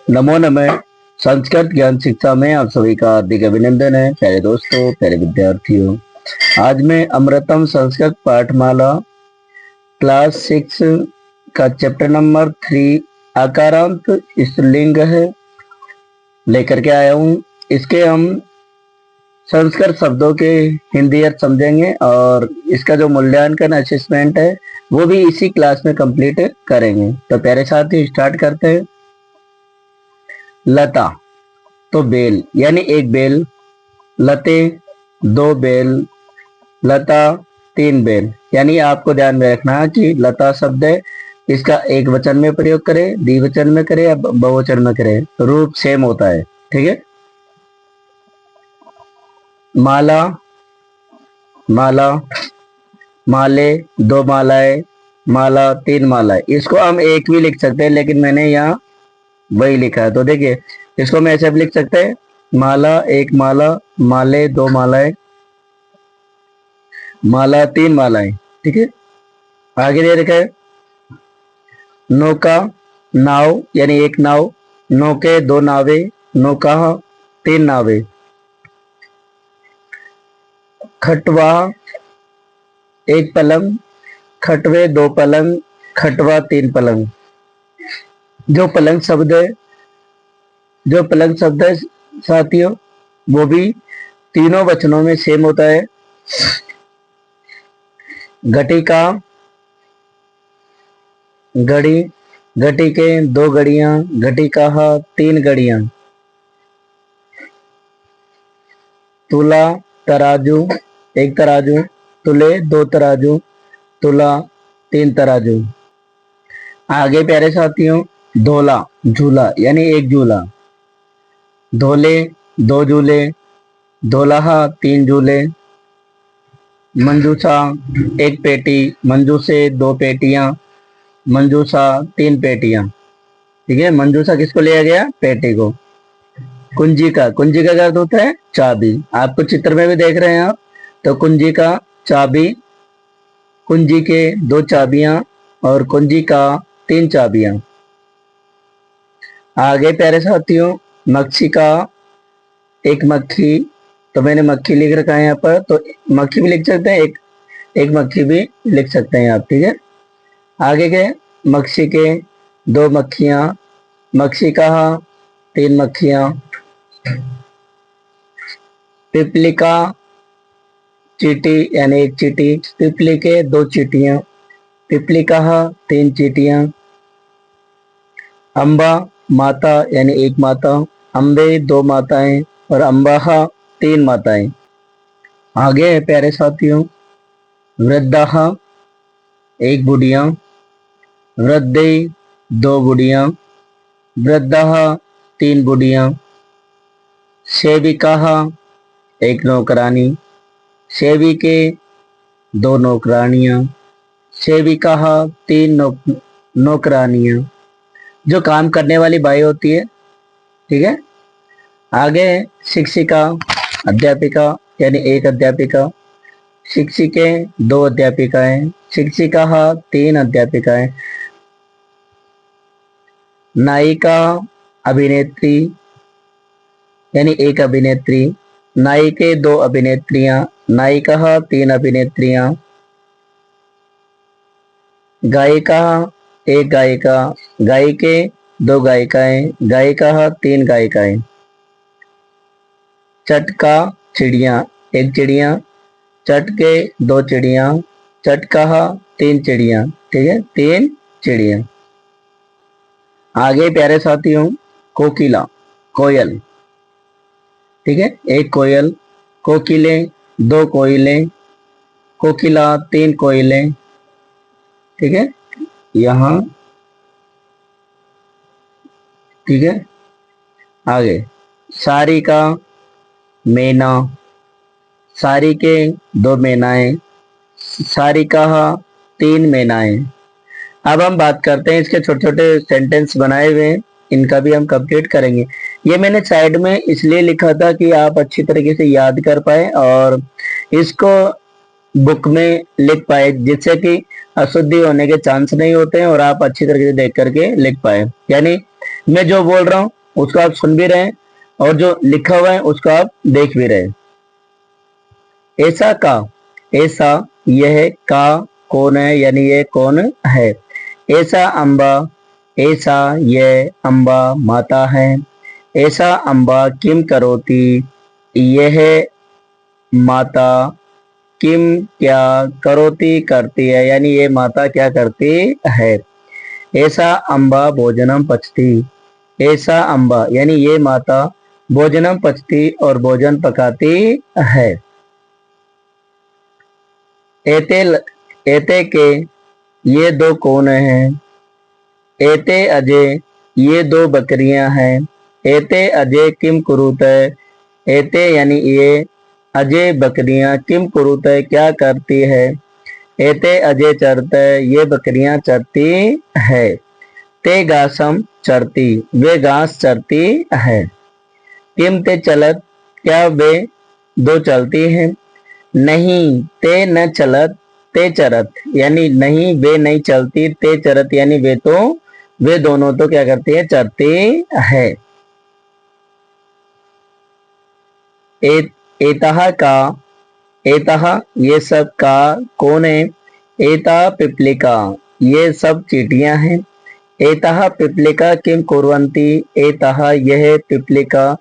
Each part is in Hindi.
नमो नमः। संस्कृत ज्ञान शिक्षा में आप सभी का हार्दिक अभिनंदन है। प्यारे दोस्तों, प्यारे विद्यार्थियों, आज मैं अमृतम संस्कृत पाठमाला क्लास 6 का चैप्टर नंबर 3 आकारांत स्त्रीलिंग है लेकर के आया हूँ। इसके हम संस्कृत शब्दों के हिंदी अर्थ समझेंगे और इसका जो मूल्यांकन असेसमेंट है वो भी इसी क्लास में कंप्लीट करेंगे। तो प्यारे साथी, स्टार्ट करते हैं। लता तो बेल यानी एक बेल, लते दो बेल, लता तीन बेल। यानी आपको ध्यान में रखना है कि लता शब्द है, इसका एक वचन में प्रयोग करें, द्विवचन में करें या बहुवचन में करें, रूप सेम होता है। ठीक है। माला, माला, माले दो मालाएं, माला तीन मालाएं। इसको हम एक भी लिख सकते हैं, लेकिन मैंने यहाँ वही लिखा है। तो देखिए, इसको मैं ऐसे भी लिख सकते हैं, माला एक माला, माले दो मालाएं, माला तीन मालाएं। ठीक है। आगे दे रखा है नौका, नाव यानी एक नाव, नौके दो नावे, नौका तीन नावे। खटवा एक पलंग, खटवे दो पलंग, खटवा तीन पलंग। जो पलंग शब्द है, जो पलंग शब्द है साथियों, वो भी तीनों वचनों में सेम होता है। घटिका, घड़ी, घटी के दो घड़ियां, घटिका तीन घड़ियां। तुला तराजू एक तराजू, तुले दो तराजू, तुला तीन तराजू। आगे प्यारे साथियों, धोला झूला यानी एक झूला, धोले दो झूले, धोलाहा तीन झूले। मंजूसा एक पेटी, मंजूसे दो पेटियां, मंजूसा तीन पेटियां। ठीक है। मंजूसा किसको लिया गया? पेटी को। कुंजिका, कुंजिका का अर्थ होता है चाबी। आपको चित्र में भी देख रहे हैं आप। तो कुंजी का चाबी, कुंजी के दो चाबियां और कुंजी का तीन चाबियां। आगे प्यारे साथियों, मक्षी का एक मक्खी, तो मैंने मक्खी लिख रखा है यहाँ पर, तो मक्खी भी लिख सकते हैं, एक मक्खी भी लिख सकते हैं आप। ठीक है। आगे के मक्षी के दो मक्खियां, मक्षी का तीन मक्खियां। पिपलिका चीटी यानी एक चीटी, पिपली के दो चीटियां, पिपली कहा तीन चीटियां। अम्बा माता यानी एक माता, अम्बे दो माताएं और अम्बाहा तीन माताएं। आगे है प्यारे साथियों, वृद्धा एक बुढ़िया, वृद्धे दो बुढ़िया, वृद्धा तीन बुढ़िया। सेविका एक नौकरानी, सेविके दो नौकरानियां, सेविका तीन नौकरानियां। जो काम करने वाली बाई होती है। ठीक है। आगे शिक्षिका, अध्यापिका यानी एक अध्यापिका, शिक्षिके दो अध्यापिकाएं, शिक्षिका तीन अध्यापिकाएं। नायिका अभिनेत्री यानी एक अभिनेत्री, नायिके दो अभिनेत्रियां, नायिका तीन अभिनेत्रियां। गायिका एक गायिका, गायिके दो गायिकाएं, गायिका तीन गायिकाएं। चटका चिड़िया एक चिड़िया, चटके दो चिड़िया, चटका तीन चिड़िया। ठीक है, तीन चिड़िया। आगे प्यारे साथियों, कोकिला कोयल। ठीक है, एक कोयल, कोकिले दो कोयले, कोकिला तीन कोयले। ठीक है। यहां ठीक है। आगे सारिका मैना, सारी के दो मैनाएं, सारिका तीन मैनाएं। अब हम बात करते हैं, इसके छोटे छोटे सेंटेंस बनाए हुए हैं, इनका भी हम कंप्लीट करेंगे। ये मैंने साइड में इसलिए लिखा था कि आप अच्छी तरीके से याद कर पाए और इसको बुक में लिख पाए, जिससे कि अशुद्धि होने के चांस नहीं होते हैं और आप अच्छी तरीके से देख करके लिख पाए। यानी मैं जो बोल रहा हूँ उसको आप सुन भी रहे हैं और जो लिखा हुआ है उसको आप देख भी रहे हैं। ऐसा का, ऐसा यह का कौन है, यानी ये कौन है। ऐसा अम्बा, ऐसा यह अम्बा माता है। ऐसा अम्बा किम करोति, यह माता किम क्या करोति करती है, यानी ये माता क्या करती है। ऐसा अम्बा भोजनम पचती, ऐसा अम्बा यानी ये माता भोजनम पचती और भोजन पकाती है। एते एते के ये दो कौन हैं। एते अजय ये दो बकरियां हैं। एते अजय किम कुरुत, एते यानी ये अजय बकरियां किम कुरुत क्या करती है। एते अजय चरत ये बकरियां चरती है। ते घासम चरती वे घास चरती है। किम ते चलत क्या वे दो चलती हैं। नहीं ते न चलत ते चरत, यानी नहीं वे नहीं चलती, ते चरत यानी वे दोनों तो क्या करती है, चरती है। एतहा का, एतहा ये सब का कौन है। एता पिपलिका ये सब चींटियां हैं। एतहा पिपलिका किम कुर्वन्ति, एतहा यह पिपलिका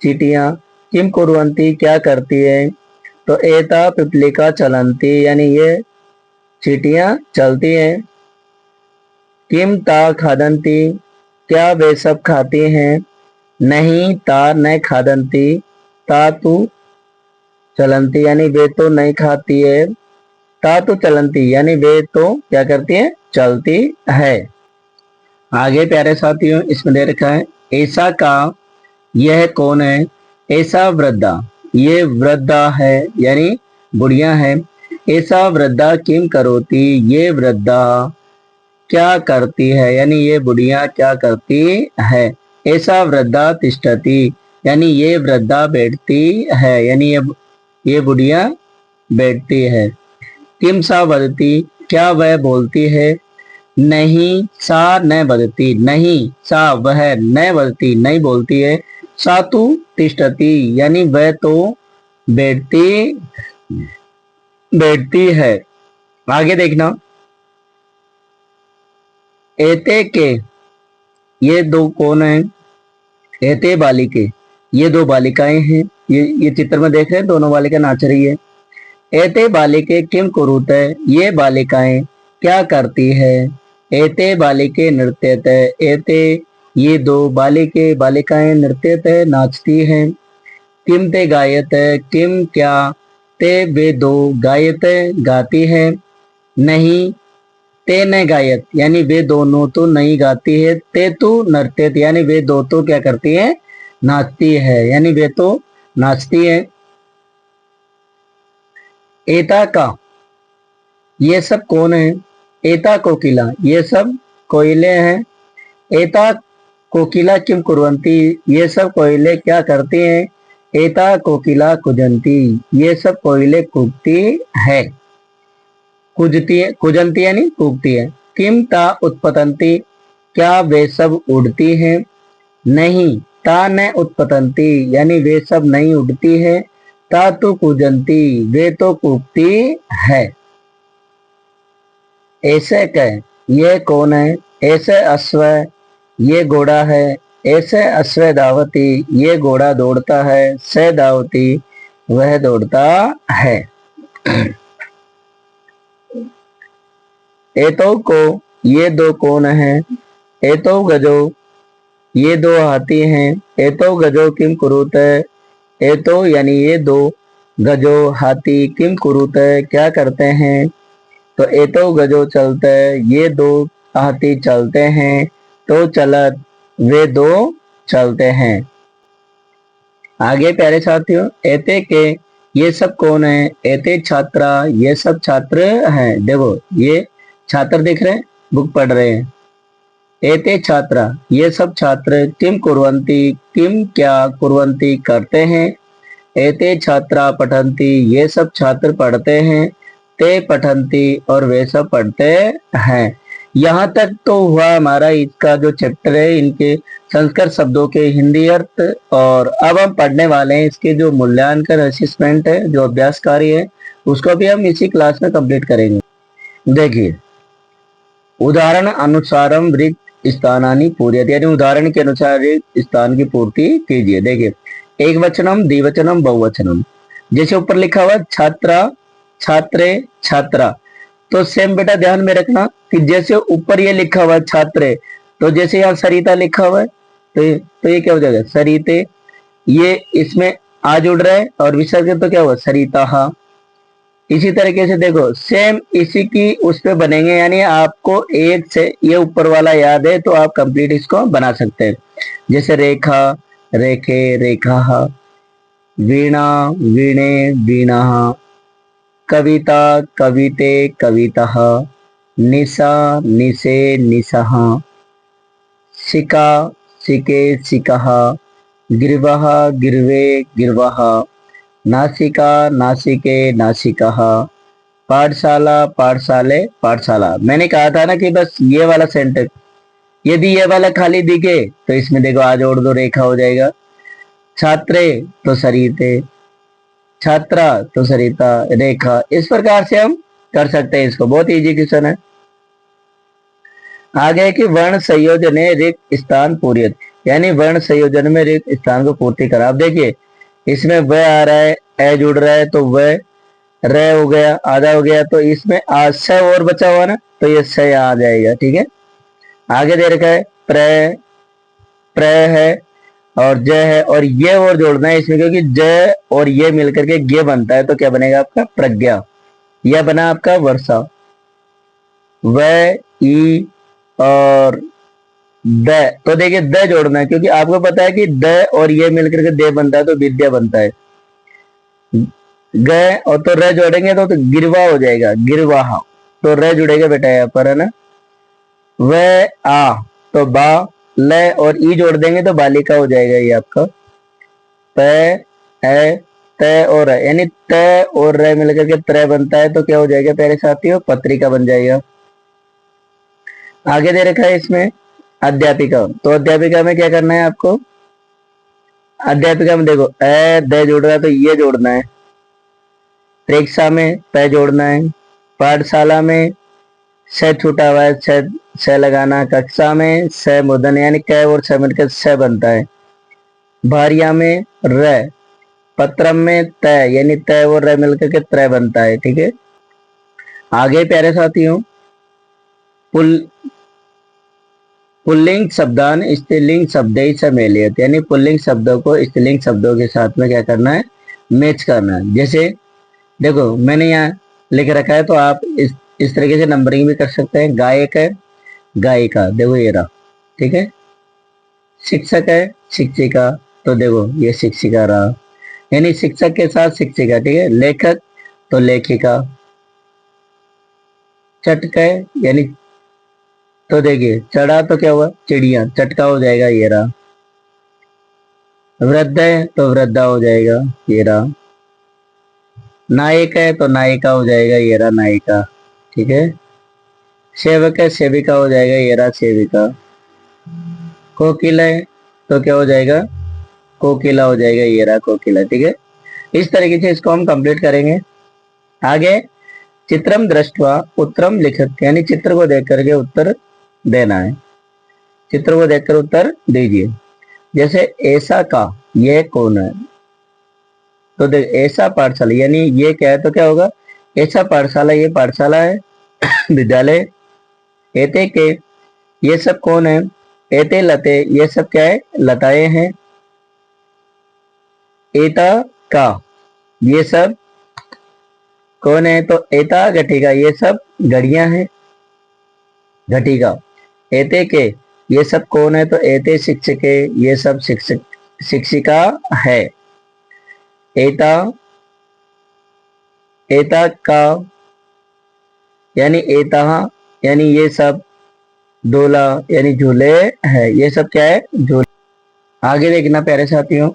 चींटियां किम कुर्वन्ति क्या करती है। तो एता पिपलिका चलंती यानी ये चींटियां चलती हैं। किम ता खादंती क्या वे सब खाती हैं। नहीं ता न खादंती ता तू चलंती यानी वे तो नहीं खाती है। ता तो चलंती यानी वे तो क्या करती है, चलती है। आगे प्यारे साथियों इसमें दे रखा है ऐसा का यह कौन है। ऐसा वृद्धा ये वृद्धा है यानी बुढ़िया है। ऐसा वृद्धा किम करोती ये वृद्धा क्या करती है, यानी ये बुढ़िया क्या करती है। ऐसा वृद्धा तिष्ठति यानी ये वृद्धा बैठती है, यानी ये बुढ़िया बैठती है। किम सा वदती क्या वह बोलती है। नहीं सा न वदती नहीं सा वह न वदती नहीं बोलती है। सा तू तिष्ठति यानी वह तो बैठती बैठती है। आगे देखना एते के ये दो कौन है। एते बालिके ये दो बालिकाएं हैं। ये चित्र में देख रहे हैं दोनों बालिका नाच रही है। एते बालिके किम कुरुत ये बालिकाएं क्या करती है। एते बालिके नृत्यत एते ये दो बालिके बालिकाएं नृत्यत नाचती हैं। किम ते गायत किम क्या ते वे दो गायत गाती है। नहीं ते न गायत यानी वे दोनों तो नहीं गाती है। ते तो नृत्यत यानी वे दो तो क्या करती है, नाचती है, यानी वे तो नाचती है। एता का ये सब कौन है। एता कोकिला ये सब कोयले हैं। एता कोकिला किम कुर्वन्ति ये सब कोयले क्या करती हैं। एता कोकिला कुजंती ये सब कोयले कूदती है। कुजती है कुजंती यानी कूदती है। किम ता उत्पतंती क्या वे सब उड़ती हैं। नहीं ता न उत्पतंती यानी वे सब नहीं उड़ती है। ता तो कुजंती वे तो कूदती है। ऐसे कह ये कौन है। ऐसे अश्व ये घोड़ा है। ऐसे अश्व दावती ये घोड़ा दौड़ता है। से दावती वह दौड़ता है। एतो को ये दो कौन है। एतो गजो ये दो हाथी हैं। एतो गजो किम कुरुत एतो यानी ये दो गजो हाथी किम कुरुत क्या करते हैं। तो एतो गजो चलते ये दो हाथी चलते हैं। तो चलत वे दो चलते हैं। आगे प्यारे साथियों एते के ये सब कौन है। एते छात्रा ये सब छात्र हैं। देखो ये छात्र दिख रहे हैं, बुक पढ़ रहे हैं। एते छात्रा ये सब छात्र किम कुर्वन्ति किम क्या कुर्वन्ति करते हैं। एते छात्रा पठन्ति ये सब छात्र पढ़ते हैं। ते पठन्ति और वे सब पढ़ते हैं। यहाँ तक तो हुआ हमारा इसका जो चैप्टर है इनके संस्कृत शब्दों के हिंदी अर्थ। और अब हम पढ़ने वाले हैं इसके जो मूल्यांकन असेसमेंट है, जो अभ्यास कार्य है, उसको भी हम इसी क्लास में कंप्लीट करेंगे। देखिए, उदाहरण अनुसारम रिक्त स्थानानि पूर्यते, यानी उदाहरण के अनुसार रिक्त स्थान की पूर्ति कीजिए। देखिए, एक वचनम, द्विवचनम, बहुवचनम। जैसे ऊपर लिखा हुआ छात्रा, छात्रे, छात्रा, तो सेम बेटा ध्यान में रखना कि जैसे ऊपर ये लिखा हुआ है छात्रे, तो जैसे यहाँ सरिता लिखा हुआ है तो ये क्या हो जाएगा सरिते। ये इसमें आ जुड़ रहा है और विसर्ग तो क्या हुआ सरिता। इसी तरीके से देखो सेम इसी की उस पे बनेंगे, यानी आपको एक से ये ऊपर वाला याद है तो आप कंप्लीट इसको बना सकते हैं। जैसे रेखा, रेखे, रेखा, वीणा, वीणे, वीणा, कविता, कविते, कवितः, निशा, निशे, निशः, शिका, शिके, शिकः, गिर्वः, गिर्वे, गिर्वः, नासिका, नासिके, नासिकः, पाठशाला, पाठशाले, पाठशाला। मैंने कहा था ना कि बस ये वाला सेंटेंस, यदि ये वाला खाली दिखे तो इसमें देखो आ जोड़ दो, रेखा हो जाएगा। छात्रे तो सरिते, छात्रा तो सरिता, रेखा। इस प्रकार से हम कर सकते हैं इसको, बहुत इजी क्वेश्चन है। आगे कि वर्ण संयोजन रिक्त स्थान पूर्यत, यानी वर्ण संयोजन में रिक्त स्थान को पूर्ति करा। अब देखिए इसमें व आ रहा है, ए जुड़ रहा है तो व, र हो गया, आधा हो गया, तो इसमें आ स और बचा हुआ ना, तो ये स आ जाएगा। ठीक है, आगे दे रखा है प्र, प्र है और ज है, और ये और जोड़ना है इसमें, क्योंकि ज और ये मिलकर के गे बनता है, तो क्या बनेगा आपका प्रज्ञा। यह बना आपका वर्षा। व, ई और द, तो देखिए द जोड़ना है, क्योंकि आपको पता है कि द और ये मिलकर के दे बनता है तो विद्या बनता है। ग और तो र जोड़ेंगे तो गिरवा हो जाएगा, गिरवाहा, तो र जुड़ेगा बेटा यहाँ पर, है ना। व, आ तो बा, ल और ई जोड़ देंगे तो बालिका हो जाएगा ये आपका। प, ए, त और यानी त और र मिलकर के त्र बनता है, तो क्या हो जाएगा प्यारे साथियों, पत्रिका बन जाएगा। आगे दे रखा है इसमें अध्यापिका, तो अध्यापिका में क्या करना है आपको, अध्यापिका में देखो ए द जोड़ रहा है तो ये जोड़ना है, प्रेक्षा में प जोड़ना है, पाठशाला में स छूटा हुआ है, स लगाना, कक्षा में स मुदन यानी क और स मिलकर स बनता है, भारिया में र, पत्रम में त यानी त और र मिलकर के त्र बनता है। ठीक है, आगे प्यारे साथियों पुल, पुल्लिंग शब्दान स्त्रीलिंग शब्द सम्मेलित, यानी पुल्लिंग शब्दों को स्त्रीलिंग शब्दों के साथ में क्या करना है, मैच करना है। जैसे देखो मैंने यहाँ लिख रखा है, तो आप इस तरीके से नंबरिंग भी कर सकते हैं। गायक है, गायिका, देखो ये रहा। ठीक है, शिक्षक है, शिक्षिका, तो देखो ये शिक्षिका रहा, यानी शिक्षक के साथ शिक्षिका। ठीक है, लेखक तो लेखिका, चटक है यानी, तो देखिए चढ़ा तो क्या हुआ चिड़िया, चटका हो जाएगा ये रहा। वृद्ध है तो वृद्धा हो जाएगा ये रहा। नायक है तो नायिका हो जाएगा ये रहा, नायिका। ठीक है, सेवक है, सेविका हो जाएगा ये रहा, सेविका। कोकिला है तो क्या हो जाएगा, कोकिला हो जाएगा ये रहा, कोकिला। ठीक है, इस तरीके से इसको हम कंप्लीट करेंगे। आगे चित्रम दृष्टवा उत्तरम लिखत, यानी चित्र को देख करके उत्तर देना है, चित्र को देखकर उत्तर दीजिए। जैसे ऐसा का, ये कौन है, तो देख ऐसा पाठशाला, यानी ये क्या है तो क्या होगा, ऐसा पाठशाला, ये पाठशाला है, विद्यालय। एते के, ये सब कौन है, एते लते, ये सब क्या है, लताएं हैं। एता का, ये सब कौन है, तो एता घटिका, ये सब घड़ियां हैं, घटिका। एते के, ये सब कौन है, तो एते शिक्षके, ये सब शिक्षक, शिक्षिका है। एता, एता का यानी एता, यानी ये सब, डोला यानी झूले है, ये सब क्या है, झूले। आगे देखना प्यारे साथियों,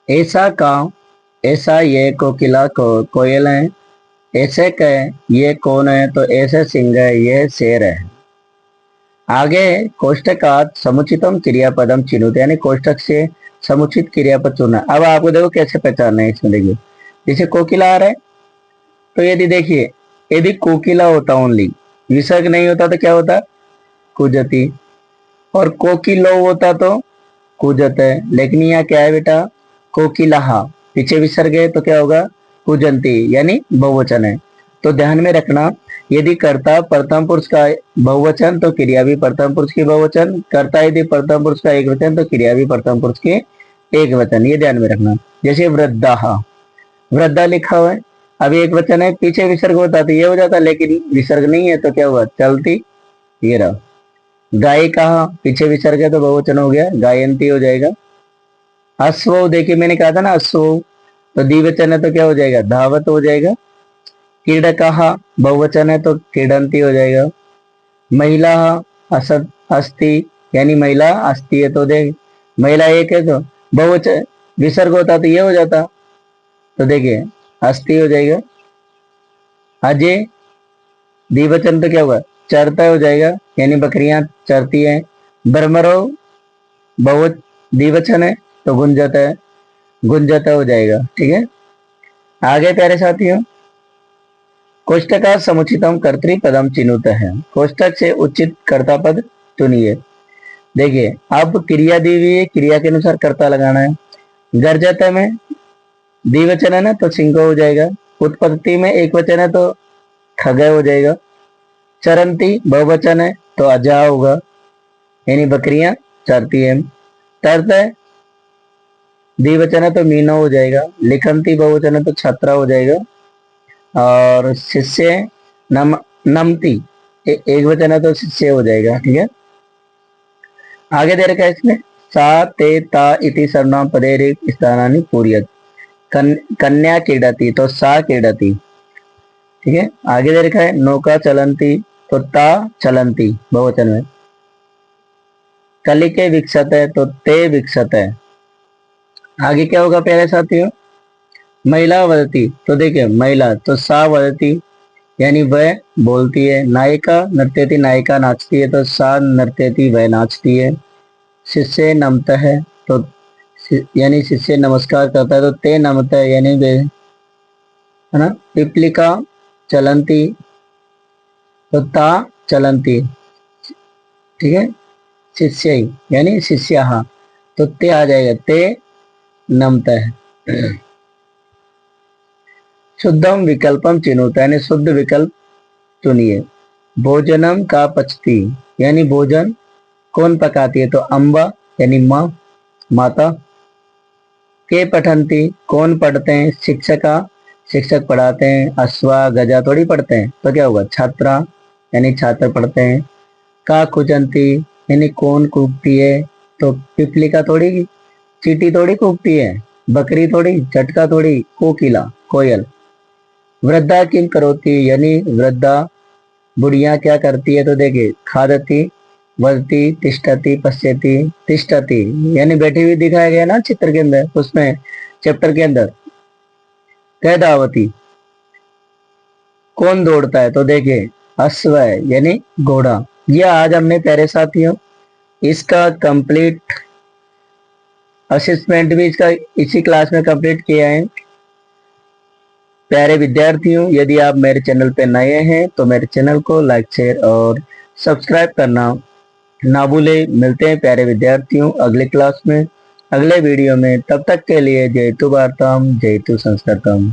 ऐसा का, ऐसा ये कोकिला को कोयल है, ऐसे कहे ये कौन है, तो ऐसे सिंह है, ये शेर है। आगे कोष्टकात समुचितम क्रियापदम चिन्हित, यानी कोष्टक से समुचित क्रियापद चुनना। अब आपको देखो कैसे पहचानना है इसमें। देखिए जैसे कोकिला आ रहा है, तो यदि देखिए यदि कोकिला होता ओनली, विसर्ग नहीं होता तो क्या होता, कुजती। और कोकिलो होता तो कुजत है। लेकिन यहाँ क्या है बेटा, कोकिलहा, पीछे विसर्ग है तो क्या होगा, कुजंती, यानी बहुवचन है। तो ध्यान में रखना, यदि कर्ता प्रथम पुरुष का बहुवचन तो क्रिया भी प्रथम पुरुष की बहुवचन, कर्ता यदि प्रथम पुरुष का एक वचन तो क्रिया भी प्रथम पुरुष के एक वचन, ये ध्यान में रखना। जैसे वृद्धा, वृद्धा लिखा हुआ है, अभी एक वचन है, पीछे विसर्ग होता तो ये हो जाता, लेकिन विसर्ग नहीं है तो क्या हुआ, चलती, ये रहा। गाय कहा, पीछे विसर्ग है तो बहुवचन हो गया, गायंती हो जाएगा। अश्व, देखिए मैंने कहा था ना अश्व, तो द्विवचन है तो क्या हो जाएगा, धावत हो जाएगा। क्रीडकहा, बहुवचन है तो क्रीडंती हो जाएगा। महिला असत अस्थि, यानी महिला अस्थि है तो देख, महिला एक है तो बहुवचन, विसर्ग होता तो ये हो जाता, तो देखिए अस्थि हो जाएगा। अजय, द्विवचन तो क्या होगा, चरता हो जाएगा, यानी बकरियां चरती हैं। ब्रह्मरो, बहु द्विवचन है तो गुंजत है, गुंजत हो जाएगा। ठीक है, आगे प्यारे साथियों, कोष्टक समुचितम कर्तृपदम चिन्हित है, कोष्टक से उचित कर्ता पद चुनिए। देखिए अब क्रिया दी हुई है, क्रिया के अनुसार कर्ता लगाना है। गर्जत में द्विवचन है ना तो सिंह हो जाएगा। उत्पत्ति में एक वचन है तो खगय हो जाएगा। चरंती बहुवचन है तो अजा होगा, यानी बकरियां चरती है। तरत है द्विवचन है तो मीनो हो जाएगा। लिखंती बहुवचन है तो छात्रा हो जाएगा। और शिष्य नमती एक वचन है तो शिष्य हो जाएगा। ठीक है, आगे दे रखा है इसमें, सा ते ता इति सर्वनाम पदेरे स्थानानि पूर्यत, कन्या क्रीडती तो सा क्रीडती। ठीक है, आगे दे रखा है नौका चलंती तो ता चलंती बहुवचन में। कलिके विकसत है तो ते विकसत है। आगे क्या होगा प्यारे साथियों, महिला वदती, तो देखिए महिला तो सा वदती, यानी वह बोलती है। नायिका नृत्यति, नायिका नाचती है तो सा नृत्यति, वह नाचती है। शिष्य नमत है तो यानी शिष्य नमस्कार करता है तो ते नमत है, यानी वे, है ना। पिपलिका चलंती तो ता चलंती। ठीक है, शिष्य यानी शिष्य तो ते आ जाएगा, ते नमत है। शुद्धम विकल्पम चिन्हुत, यानी शुद्ध विकल्प चुनिए। भोजनम का पचती, यानी भोजन कौन पकाती है, तो अम्बा, यानी माँ, माता। के पठंती, कौन पढ़ते हैं, शिक्षका, शिक्षक पढ़ाते हैं। अश्वा गजा थोड़ी पढ़ते हैं, तो क्या होगा, छात्रा, यानी छात्र पढ़ते हैं। का कुचंती, यानी कौन कूदती है, तो पिपलिका थोड़ी, चींटी थोड़ी कूदती है, बकरी थोड़ी, झटका थोड़ी, कोकिला, कोयल। वृद्धा किम करोती, यानी वृद्धा बुढ़िया क्या करती है, तो देखिए खादती, वदती, तिष्ठती, पश्यती। तिष्ठती यानी बैठी हुई दिखाया गया ना चित्र के अंदर, उसमें चैप्टर के अंदर। कैदावती, कौन दौड़ता है, तो देखिए अश्व है, यानी घोड़ा। यह आज हमने प्यारे साथियों इसका कंप्लीट असेसमेंट भी इसका इसी क्लास में कंप्लीट किया है। प्यारे विद्यार्थियों, यदि आप मेरे चैनल पे नए हैं तो मेरे चैनल को लाइक, शेयर और सब्सक्राइब करना ना भूले। मिलते हैं प्यारे विद्यार्थियों अगले क्लास में, अगले वीडियो में। तब तक के लिए जय तु भारतम, जय तु संस्कृतम।